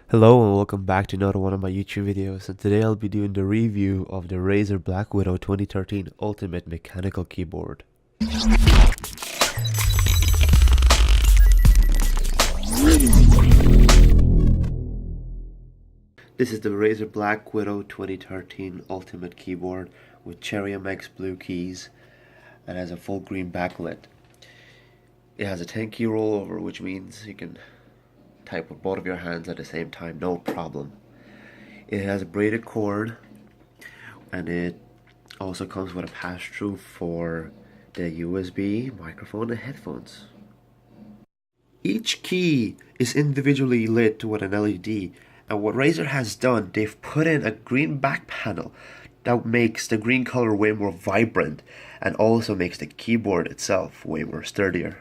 Hello and welcome back to another one of my YouTube videos, and today I'll be doing the review of the Razer Blackwidow 2013 Ultimate Mechanical Keyboard. This is the Razer Blackwidow 2013 Ultimate Keyboard with Cherry MX blue keys and has a full green backlit. It has a 10 key rollover, which means you can type with both of your hands at the same time, no problem. It has a braided cord, and it also comes with a pass-through for the USB, microphone, and headphones. Each key is individually lit with an LED, and what Razer has done, they've put in a green back panel that makes the green color way more vibrant and also makes the keyboard itself way more sturdier.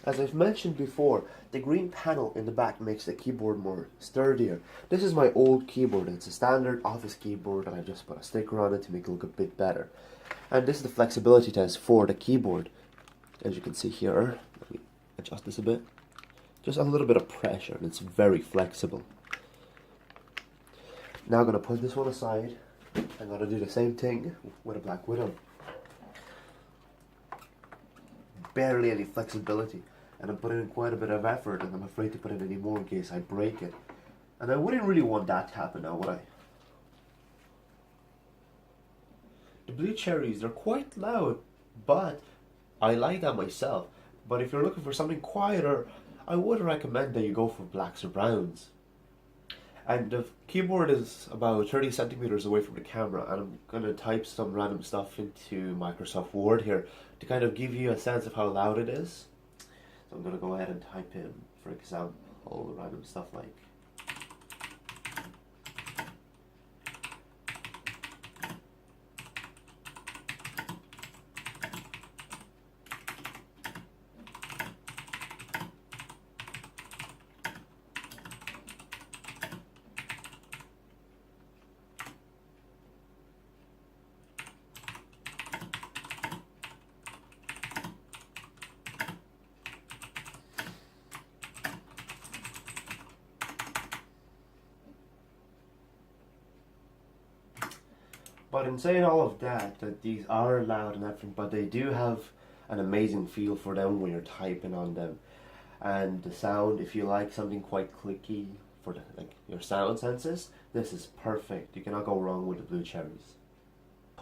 As I've mentioned before, the green panel in the back makes the keyboard more sturdier. This is my old keyboard. It's a standard office keyboard, and I just put a sticker on it to make it look a bit better. And this is the flexibility test for the keyboard. As you can see here, let me adjust this a bit. Just a little bit of pressure, and it's very flexible. Now I'm going to put this one aside. I'm going to do the same thing with a Blackwidow. Barely any flexibility, and I'm putting in quite a bit of effort, and I'm afraid to put in any more in case I break it. And I wouldn't really want that to happen now, would I? The blue cherries, they're quite loud, but I like that myself. But if you're looking for something quieter, I would recommend that you go for blacks or browns. And the keyboard is about 30 centimeters away from the camera, and I'm going to type some random stuff into Microsoft Word here to kind of give you a sense of how loud it is. So I'm going to go ahead and type in, for example, random stuff like But in saying all of that these are loud and everything, but they do have an amazing feel for them when you're typing on them. And the sound, if you like something quite clicky for your sound senses, this is perfect. You cannot go wrong with the blue cherries.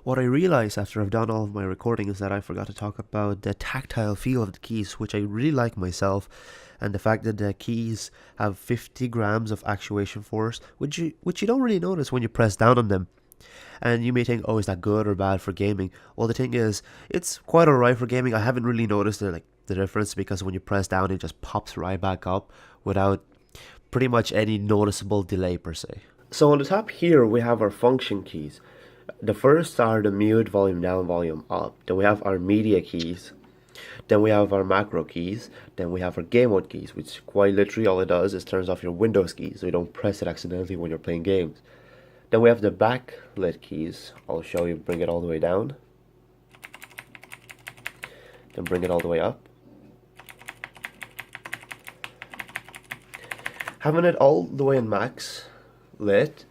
What I realized after I've done all of my recording is that I forgot to talk about the tactile feel of the keys, which I really like myself, and the fact that the keys have 50 grams of actuation force, which you don't really notice when you press down on them. And you may think, oh, is that good or bad for gaming? Well, the thing is, it's quite alright for gaming. I haven't really noticed the difference, because when you press down, it just pops right back up without pretty much any noticeable delay per se. So on the top here, we have our function keys. The first are the mute, volume down, volume up. Then we have our media keys. Then we have our macro keys. Then we have our game mode keys, which quite literally all it does is turns off your Windows keys, so you don't press it accidentally when you're playing games. Then we have the backlit keys. I'll show you, bring it all the way down. Then bring it all the way up. Having it all the way in max lit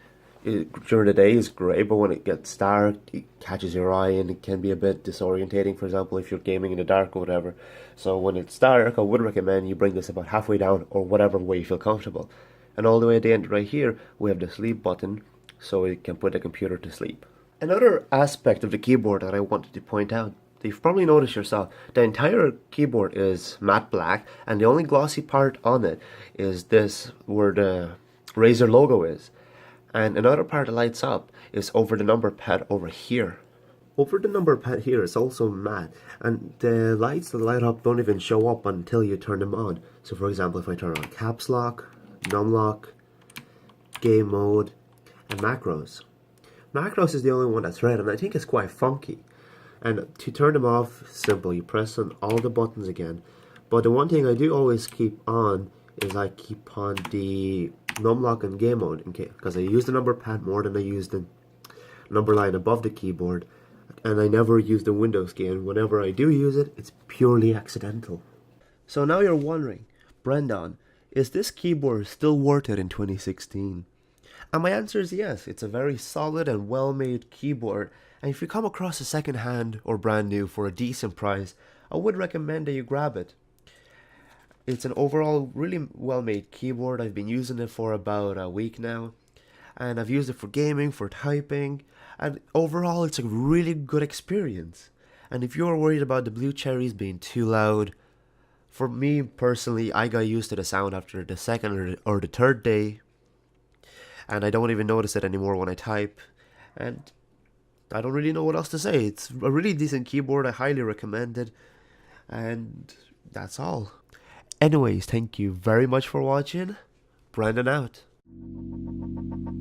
during the day is great, but when it gets dark, it catches your eye and it can be a bit disorientating, for example, if you're gaming in the dark or whatever. So when it's dark, I would recommend you bring this about halfway down, or whatever way you feel comfortable. And all the way at the end right here, we have the sleep button, so it can put the computer to sleep. Another aspect of the keyboard that I wanted to point out, you've probably noticed yourself, the entire keyboard is matte black, and the only glossy part on it is this, where the Razer logo is. And another part that lights up is over the number pad over here. Over the number pad here is also matte, and the lights that light up don't even show up until you turn them on. So for example, if I turn on caps lock, num lock, game mode, and macros. Macros is the only one that's red, and I think it's quite funky. And to turn them off, simple. You press on all the buttons again. But the one thing I do always keep on is I keep on the num lock and game mode, because I use the number pad more than I use the number line above the keyboard, and I never use the Windows key. And whenever I do use it, it's purely accidental. So now you're wondering, Brendan, Is this keyboard still worth it in 2016? And my answer is yes. It's a very solid and well-made keyboard, and if you come across a second-hand or brand new for a decent price, I would recommend that you grab it. It's an overall really well-made keyboard. I've been using it for about a week now, and I've used it for gaming, for typing, and overall it's a really good experience. And if you're worried about the blue cherries being too loud, for me personally, I got used to the sound after the second or the third day, and I don't even notice it anymore when I type, and I don't really know what else to say. It's a really decent keyboard. I highly recommend it, and that's all. Anyways, thank you very much for watching. Brandon out.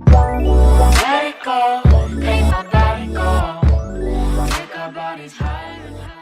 Let it go, make my body go. Take our bodies higher and higher.